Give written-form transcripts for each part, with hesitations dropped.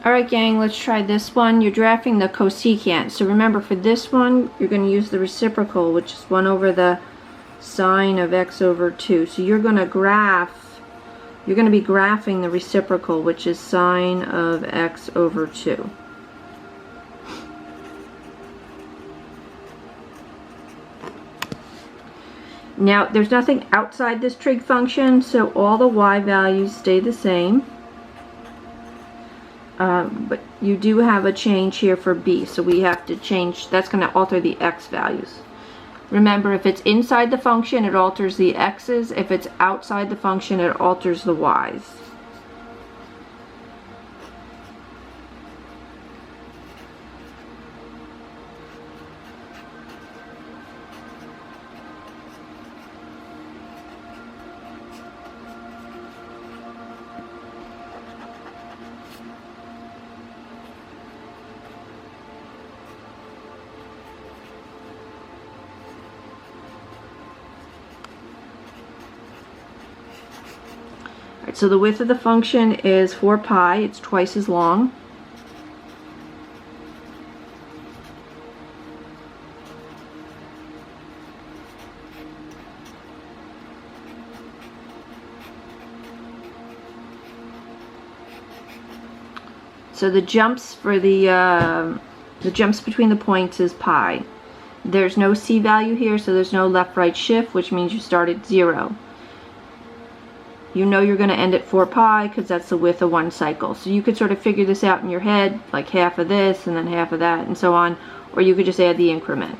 Alright gang, let's try this one. You're drafting the cosecant. So remember, for this one, you're going to use the reciprocal, which is 1 over the sine of x over 2. So you're going to be graphing the reciprocal, which is sine of x over 2. Now, there's nothing outside this trig function, so all the y values stay the same. But you do have a change here for b, so we have to change, that's going to alter the x values. Remember, if it's inside the function, it alters the x's. If it's outside the function, it alters the y's. So the width of the function is 4 pi, it's twice as long. So the jumps for the jumps between the points is pi. There's no c value here, so there's no left-right shift, which means you start at 0. You know you're going to end at 4 pi because that's the width of one cycle. So you could sort of figure this out in your head, like half of this and then half of that and so on, or you could just add the increment.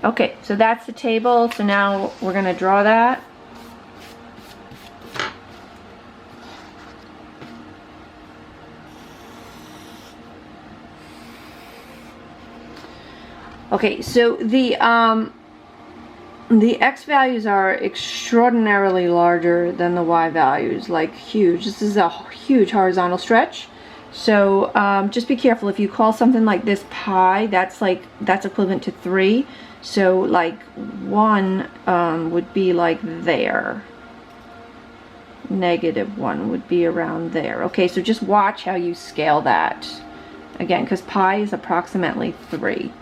Okay, so that's the table. So now we're going to draw that. Okay, so the x values are extraordinarily larger than the y values, like huge. This is a huge horizontal stretch. So just be careful. If you call something like this pi, that's equivalent to 3. So like 1 would be like there. -1 would be around there. Okay, so just watch how you scale that. Again, because pi is approximately 3.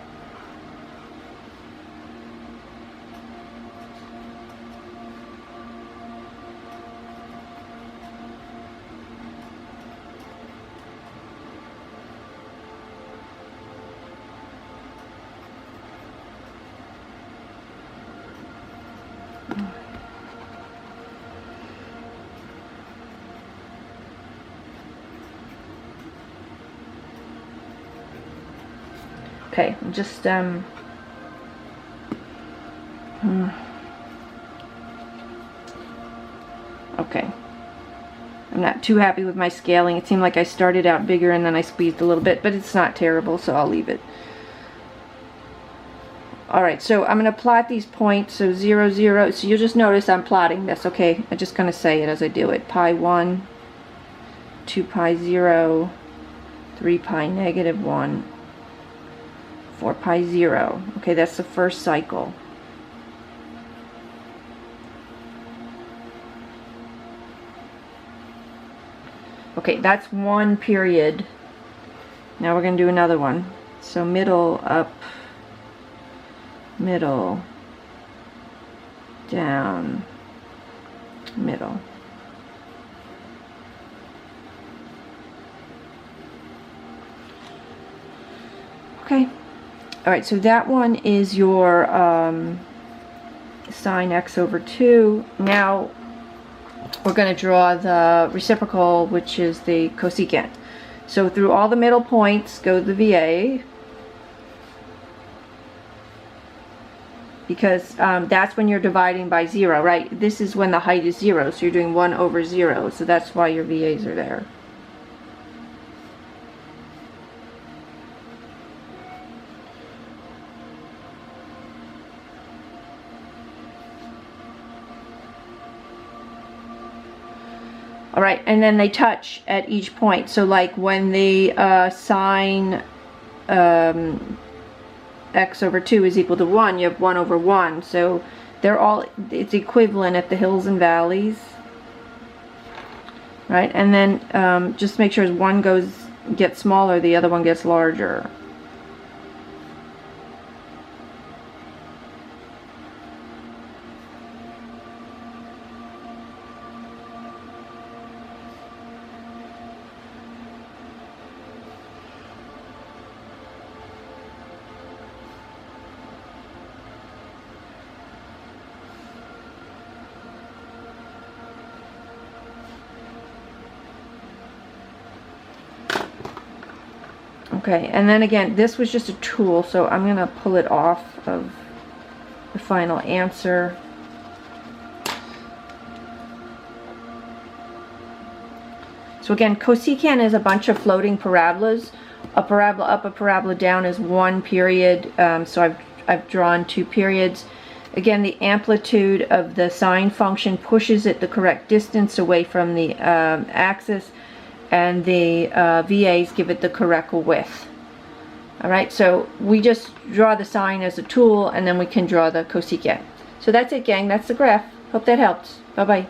Okay, just okay. I'm not too happy with my scaling. It seemed like I started out bigger and then I squeezed a little bit, but it's not terrible, so I'll leave it. Alright, so I'm going to plot these points, so 0, 0. So you'll just notice I'm plotting this, okay? I'm just going to say it as I do it. Pi 1, 2 pi 0, 3 pi -1, 4 pi 0. Okay, that's the first cycle. Okay, that's one period. Now we're going to do another one. So middle, up, middle, down, middle. Okay. Alright, so that one is your sine x over 2. Now we're going to draw the reciprocal, which is the cosecant. So through all the middle points go the VA, because that's when you're dividing by 0, right? This is when the height is 0, so you're doing 1 over 0, so that's why your VAs are there. All right, and then they touch at each point. So like when the sine x over 2 is equal to 1, you have 1 over 1. So they're all, it's equivalent at the hills and valleys. Right, and then just make sure as one gets smaller, the other one gets larger. Okay, and then again, this was just a tool, so I'm going to pull it off of the final answer. So again, cosecant is a bunch of floating parabolas. A parabola up, a parabola down is one period, so I've drawn 2 periods. Again, the amplitude of the sine function pushes it the correct distance away from the axis, and the VAs give it the correct width. Alright, so we just draw the sine as a tool, and then we can draw the cosecant. So that's it, gang. That's the graph. Hope that helped. Bye-bye.